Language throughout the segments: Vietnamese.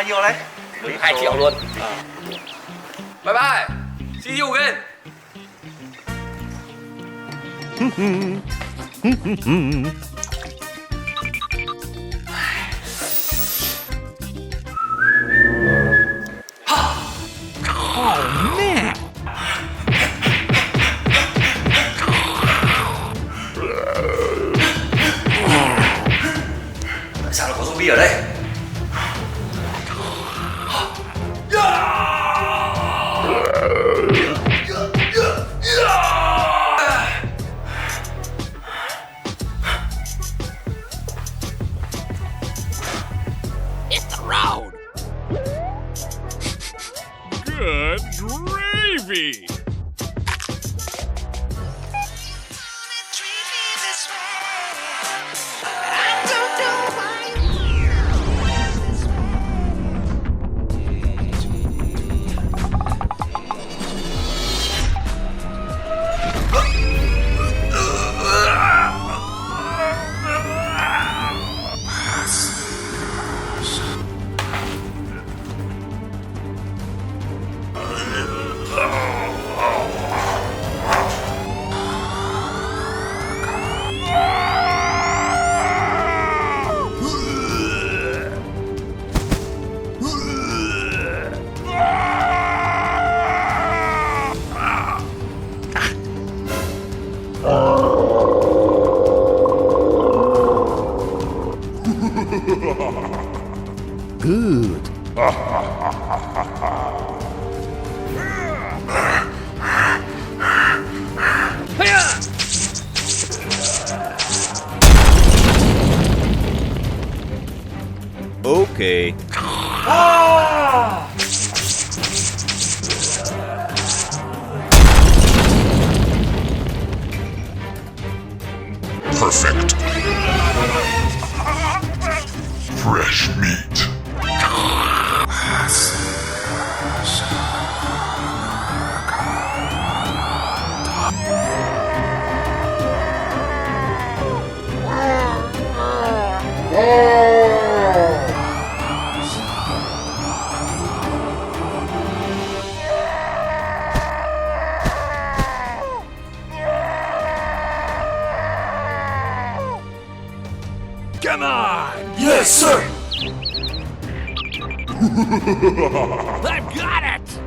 nhiều đấy? 2 triệu luôn. Bye bye. See you again. Tại sao lại có zombie ở đây? Good gravy! Good. Okay. Perfect. Fresh meat. Come on! Yes, sir! I've got it!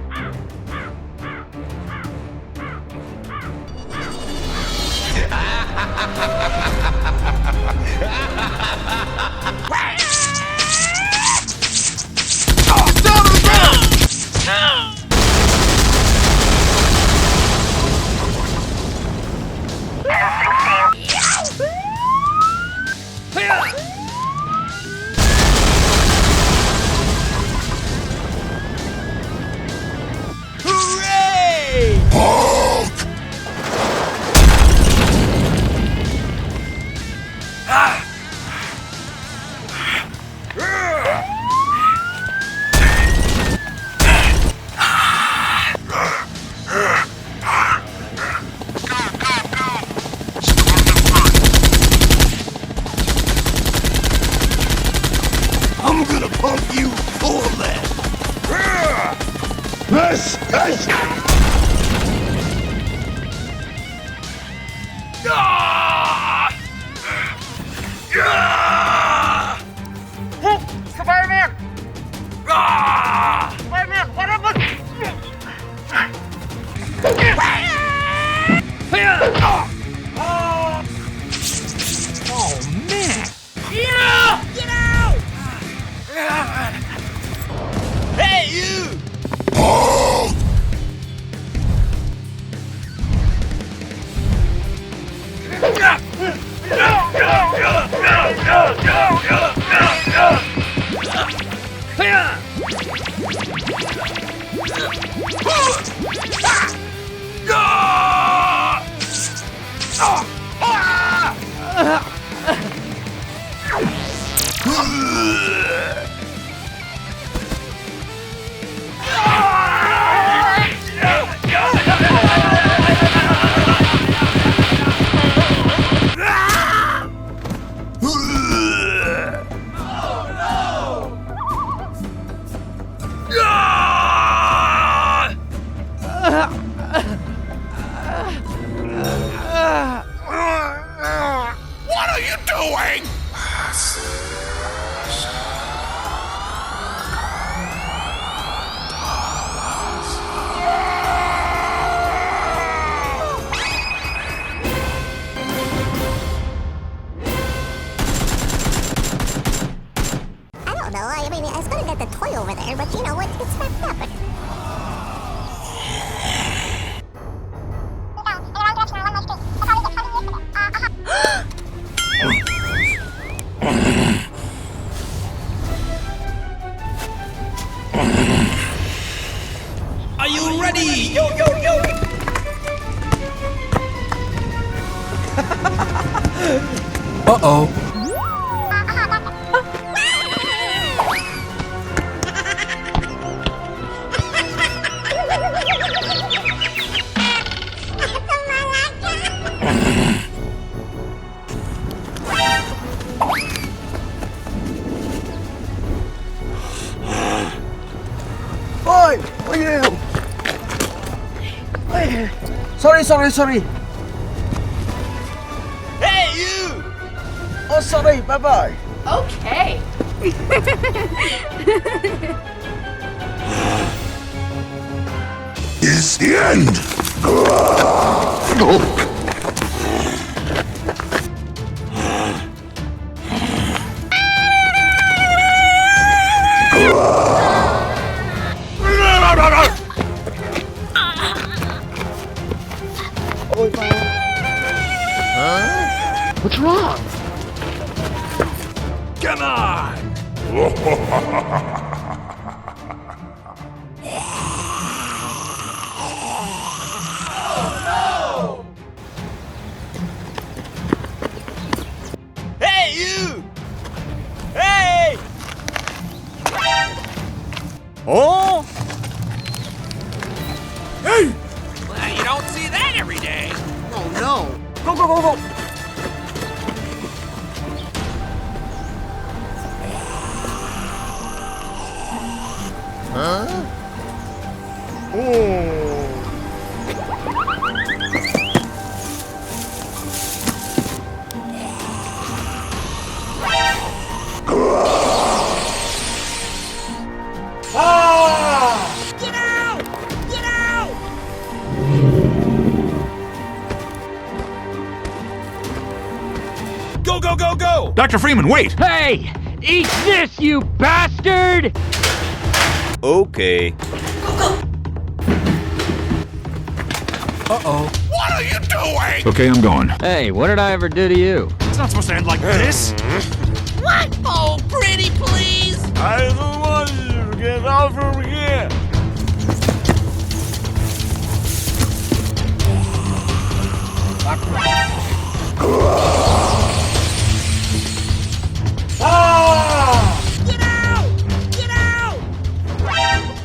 I'm gonna pump you full of that. Yes, yes. Spider-Man! Spider-Man, what happened? Oh, man! Get out! Hey, you! What are you doing? I don't know. I mean, I was gonna get the toy over there, but you know what? It's wrapped up. Are you ready? Yo, yo, yo! Uh-oh. Oi! What are you? Sorry. Hey, you! Oh, sorry. Bye-bye. Okay. Is the end. What's wrong? Come on! Hey, you! Hey! Oh! Hey! Well, you don't see that every day. Oh, no. Go. Huh? Oh. Get out! Get out! Go, go, go, go! Dr. Freeman, wait! Hey! Eat this, you bastard! Okay. Uh-oh. What are you doing? Okay, I'm going. Hey, what did I ever do to you? It's not supposed to end like this. What? Oh, pretty please! I don't want you to get out from here. Get out! Get out!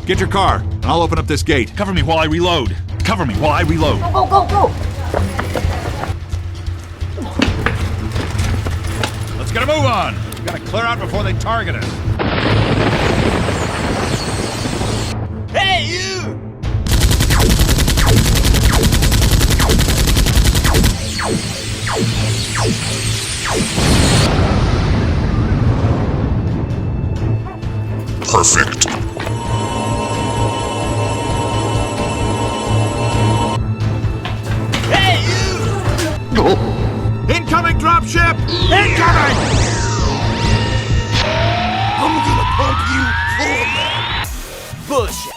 Get your car, and I'll open up this gate. Cover me while I reload. Cover me while I reload. Go! Let's get a move on. We gotta clear out before they target us. Hey, you! Perfect. Hey, you! Incoming dropship! Incoming! I'm gonna pump you full of that. Bullshit.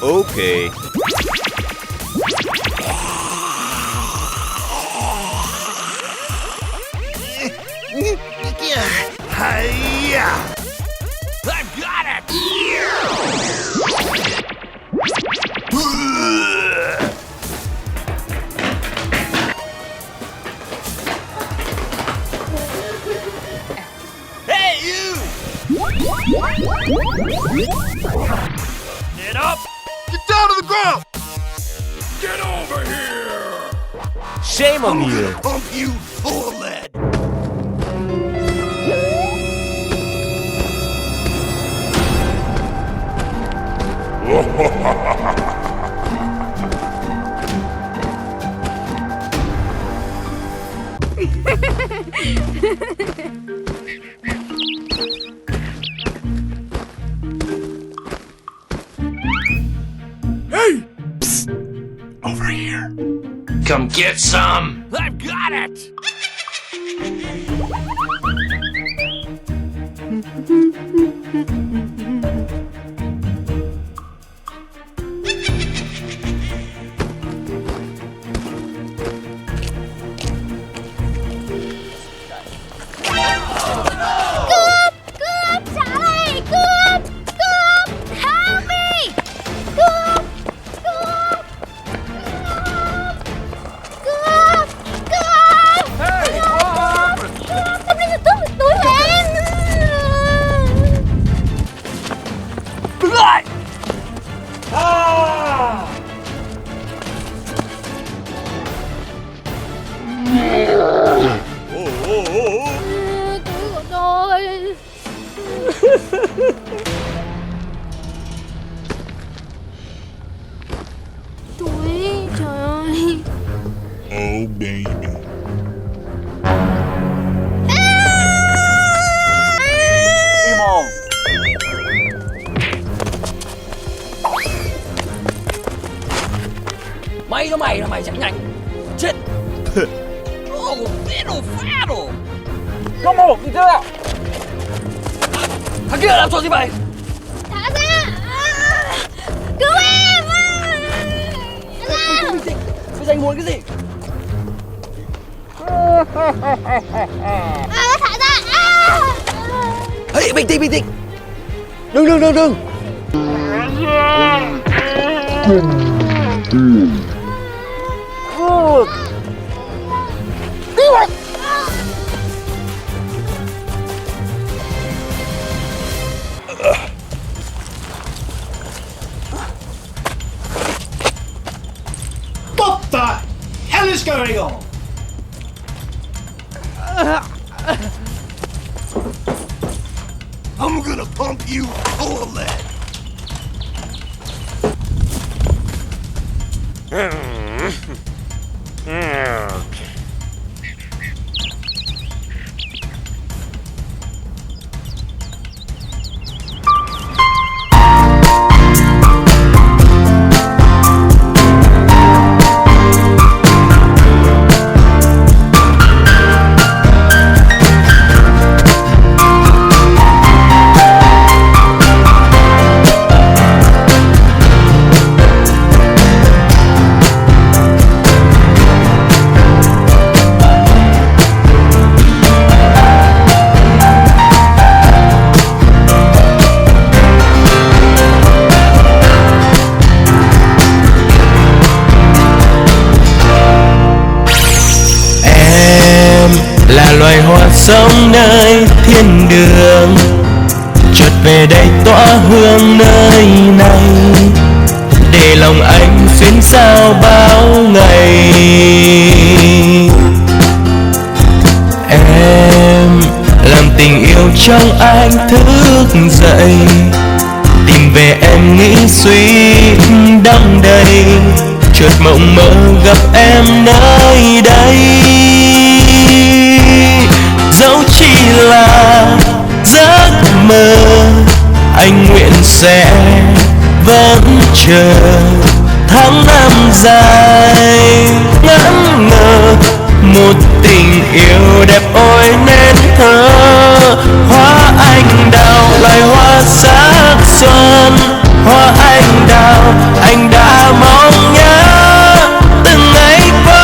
Okay. Hi-ya! I've got it! the ground! Get over here! Shame on you. Pump you full of lead! Hey! Psst. Over here. Come get some! I've got it! Túi, trời ơi. Oh, baby. Im mồm. Mày là mày chẳng nhanh. Chết. Oh, fiddle faddle. Come on, đi theo nào. Thằng kia làm trò gì vậy? Thả ra. Cứu em. Bây giờ anh muốn cái gì? Thả ra. Hey, bình tĩnh. Đừng. What the hell is going on? I'm gonna pump you full of lead. loài hoa sống nơi thiên đường, chợt về đây tỏa hương nơi này, để lòng anh xuyên sao bao ngày. Em làm tình yêu trong anh thức dậy, tìm về em nghĩ suy đong đầy, chợt mộng mơ gặp em nơi đây. Dẫu chỉ là giấc mơ, anh nguyện sẽ vẫn chờ tháng năm dài ngẩn ngơ. Một tình yêu đẹp ôi nên thơ, hoa anh đào loài hoa sắc xuân. Hoa anh đào anh đã mong nhớ, từng ngày qua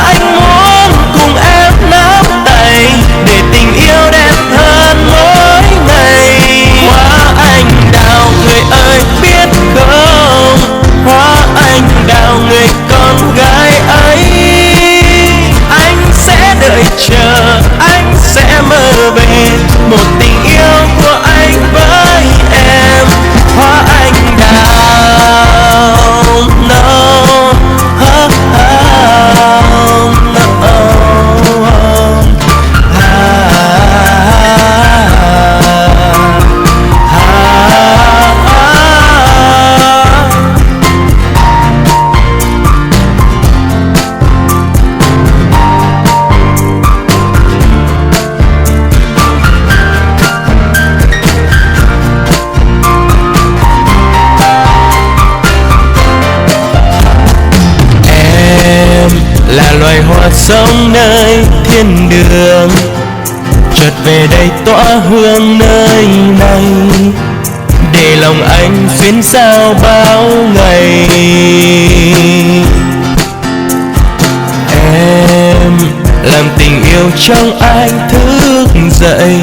anh muốn cùng em nắm tay, để tình yêu đẹp hơn mỗi ngày. Hoa anh đào người ơi biết không, hoa anh đào người con gái ấy, anh sẽ đợi chờ, anh sẽ mơ về một tình yêu của anh với em. Hoa anh đào. sống nơi thiên đường, chợt về đây tỏa hương nơi này, để lòng anh xuyên sao bao ngày. Em làm tình yêu trong anh thức dậy,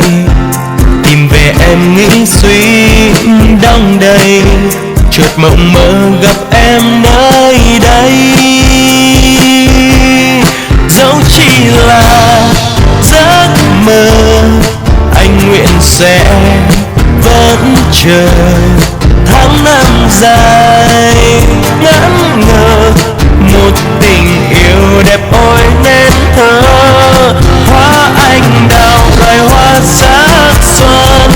tìm về em nghĩ suy đong đầy, chợt mộng mơ gặp em nơi đây. Dẫu chỉ là giấc mơ, anh nguyện sẽ vẫn chờ tháng năm dài ngẩn ngơ, một tình yêu đẹp ôi nên thơ. Hoa anh đào loài hoa sắc xuân,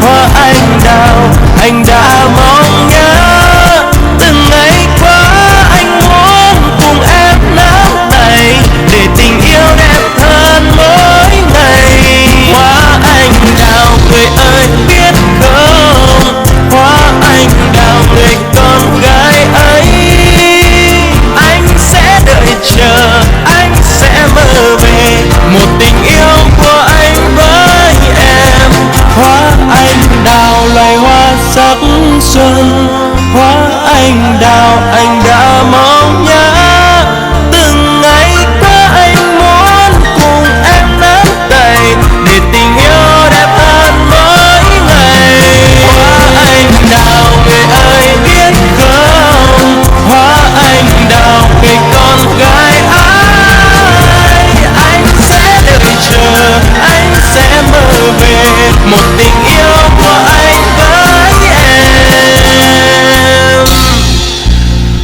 hoa anh đào anh đã mong nhớ. Từng ngày qua anh muốn cùng em nắm tay, để tình yêu đẹp hơn mỗi ngày. Hoa anh đào người ơi biết không, hoa anh đào người con gái ấy, anh sẽ đợi chờ, anh sẽ mơ về một tình yêu của anh với em. Hoa anh đào loài hoa sắc xuân, hoa anh đào anh đã mong nhớ. Từng ngày qua anh muốn cùng em nắm tay, để tình yêu đẹp hơn mỗi ngày. Hoa anh đào người ơi biết không, hoa anh đào người con gái ai, anh sẽ đợi chờ, anh sẽ mơ về một tình yêu của anh với em.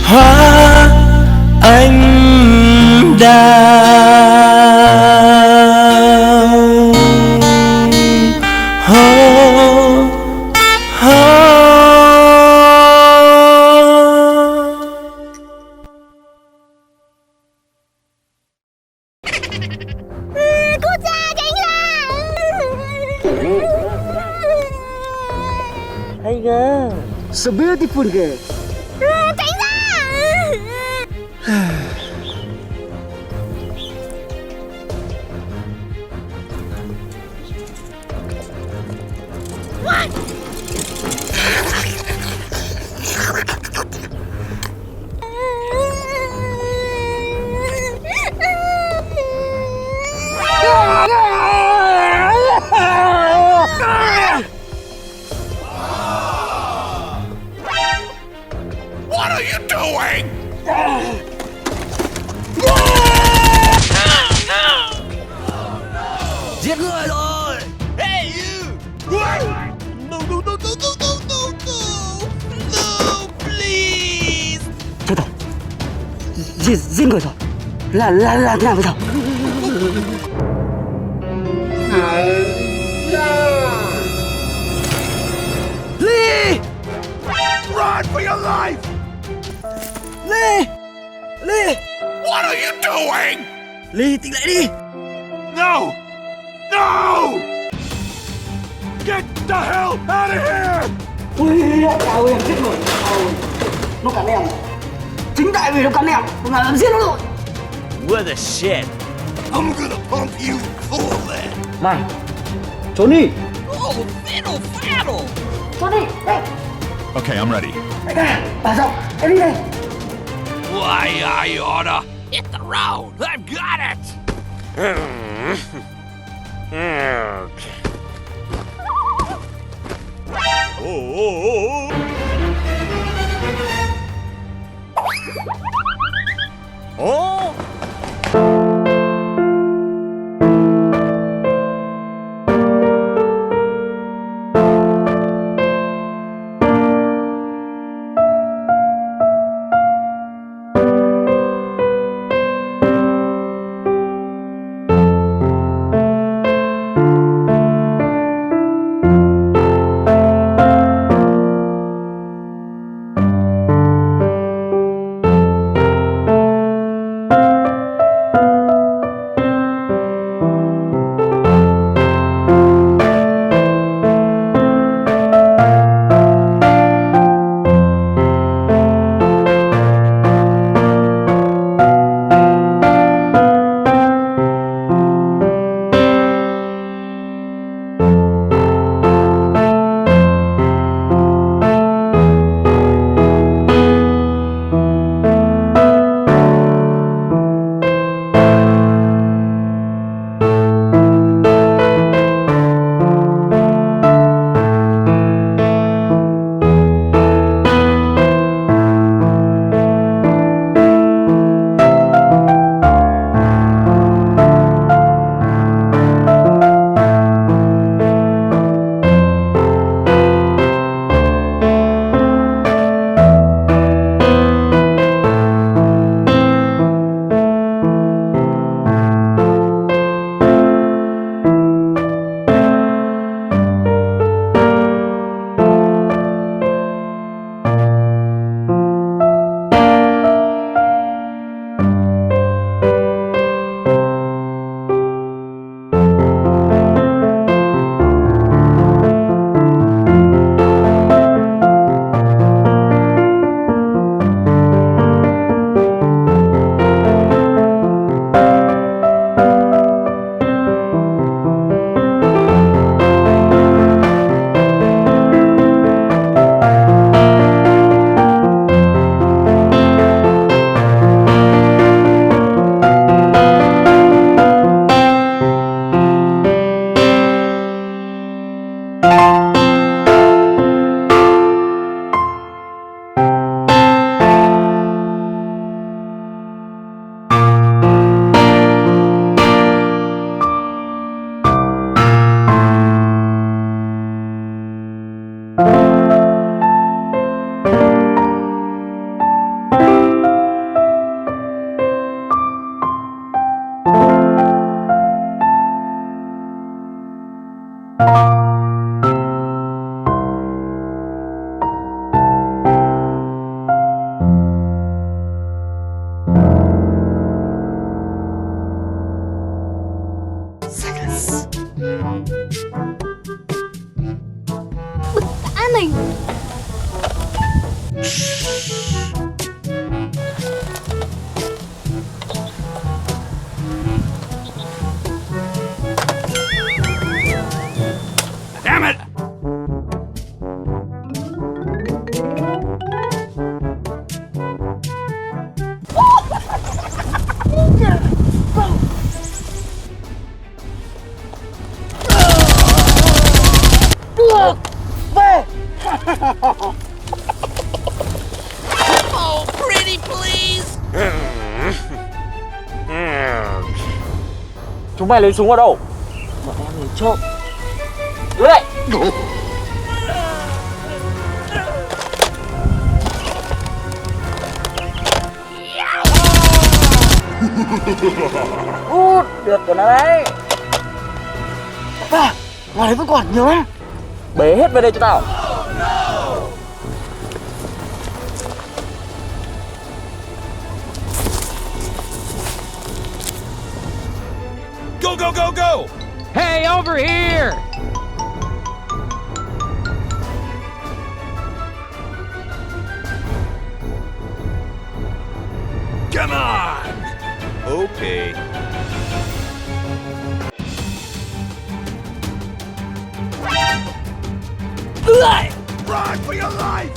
Hoa anh đào. Cứu cha, tránh ra. Hay girl, so beautiful girl. Tránh ra. What are you doing? Giết người rồi. Hey, you! No, no, no, no, no, no, no, no! No, please! Chết rồi, giết người rồi. Là thế nào bây giờ? Ly! Run for your life! Ly! Ly! What are you doing? Ly, tỉnh lại đi! No! No! Get the hell out of here! Ui, chào em chết rồi. Nó cắn em. Chính tại vì nó cắn em, nó làm giết nó rồi. What the shit? I'm gonna pump you full of that. Mày, trốn đi. Oh, fiddle faddle! Trốn đi, đây. Okay, I'm ready. Đại ca, bà rộng, em đi đây. Why, I oughta hit the road. I've got it! Damn it! Oh, pretty please. Chúng mày lấy súng ở đâu? Bọn em lấy trộm. Đưa đây. Được rồi đấy. À, ngoài đấy vẫn còn nhiều lắm. Bế hết về đây cho tao. Go, go, go, go! Hey, over here! Come on! Okay. Run for your life!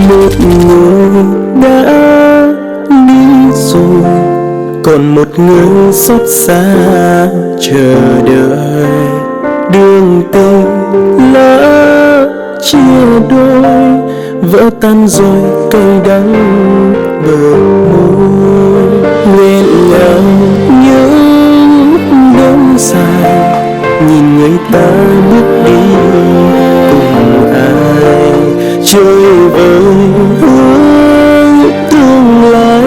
Một người đã đi rồi, còn một người xót xa chờ đợi. Đường tình lỡ chia đôi, vỡ tan rồi cay đắng bờ môi. Nguyện ngào những đêm dài, nhìn người ta bước đi cùng ai. Chơi với hướng tương lai,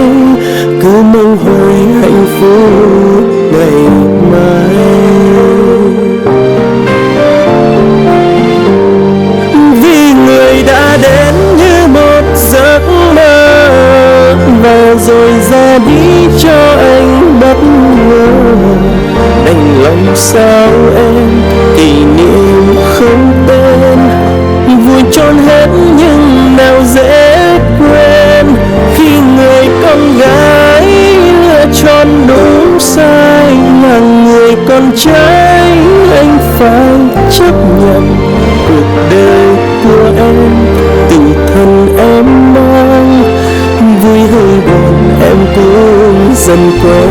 cứ mong hoài hạnh phúc ngày mai. Vì người đã đến như một giấc mơ, và rồi ra đi cho anh bất ngờ. Đành lòng sao em, kỷ niệm không tên, vui tròn hết nhưng nào dễ quên. Khi người con gái lựa chọn đúng sai, là người con trai anh phải chấp nhận. Cuộc đời của em tự thân em mang, vui hơi buồn em cũng dần quen.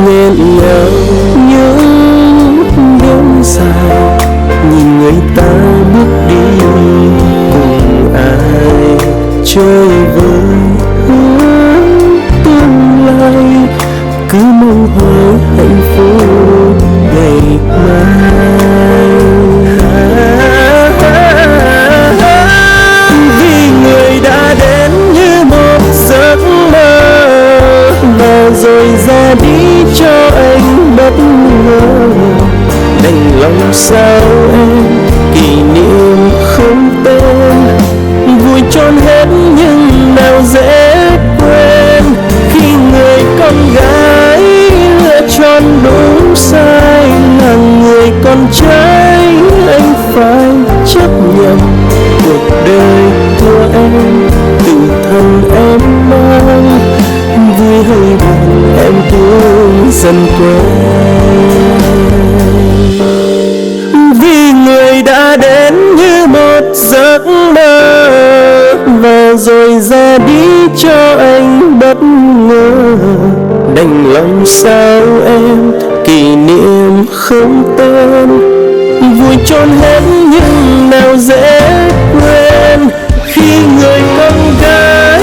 Nghẹn ngào những đêm dài, nhìn người ta bước đi cùng ai. Chơi với hướng tương lai, cứ mong hoài hạnh phúc ngày mai. Vì người đã đến như một giấc mơ, và rồi ra đi cho anh bất ngờ. Đành lòng sao em, kỷ niệm không tên, vui tròn hết nhưng nào dễ quên. Khi người con gái lựa chọn đúng sai, là người con trai anh phải chấp nhận. Cuộc đời của em tự thân em mang, vui hay buồn em cũng dần quen. rồi ra đi cho anh bất ngờ. Đành lòng sao em, kỷ niệm không tên, vui chôn hết nhưng nào dễ quên. Khi người con gái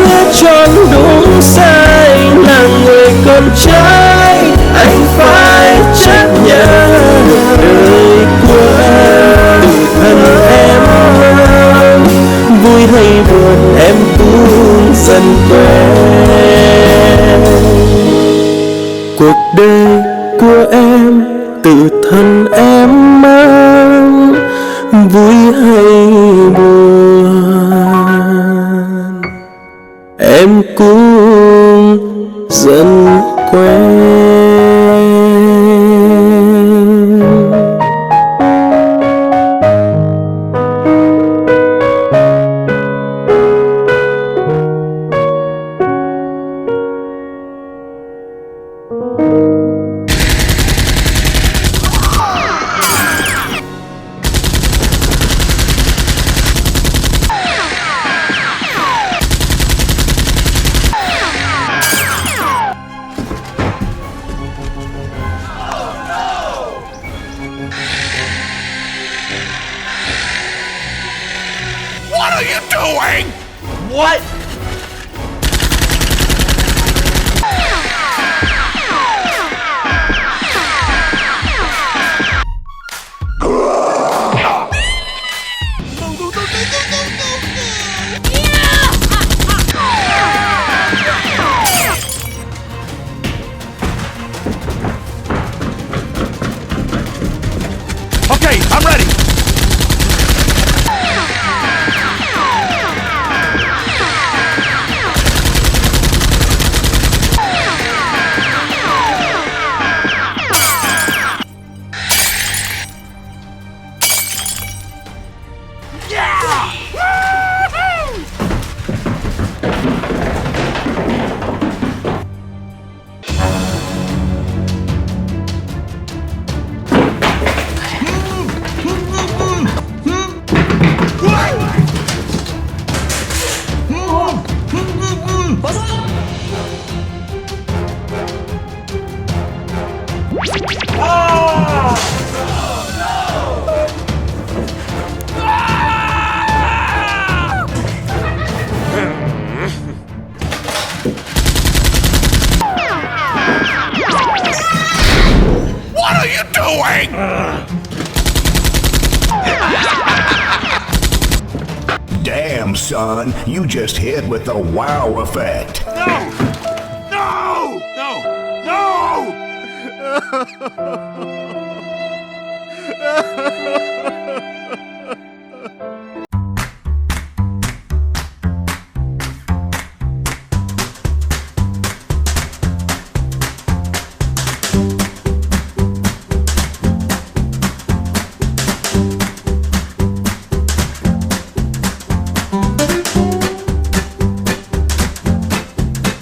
lựa chọn đúng sai là người con trai, anh phải chấp nhận đời của thân em. Vui hay buồn em cũng dần quen. Cuộc đời của em tự thân em mang, vui hay buồn em cũng dần quen. What are you doing? What? Okay, I'm ready. What are you doing? Damn, son, you just hit with the wow effect. No! No! No! No!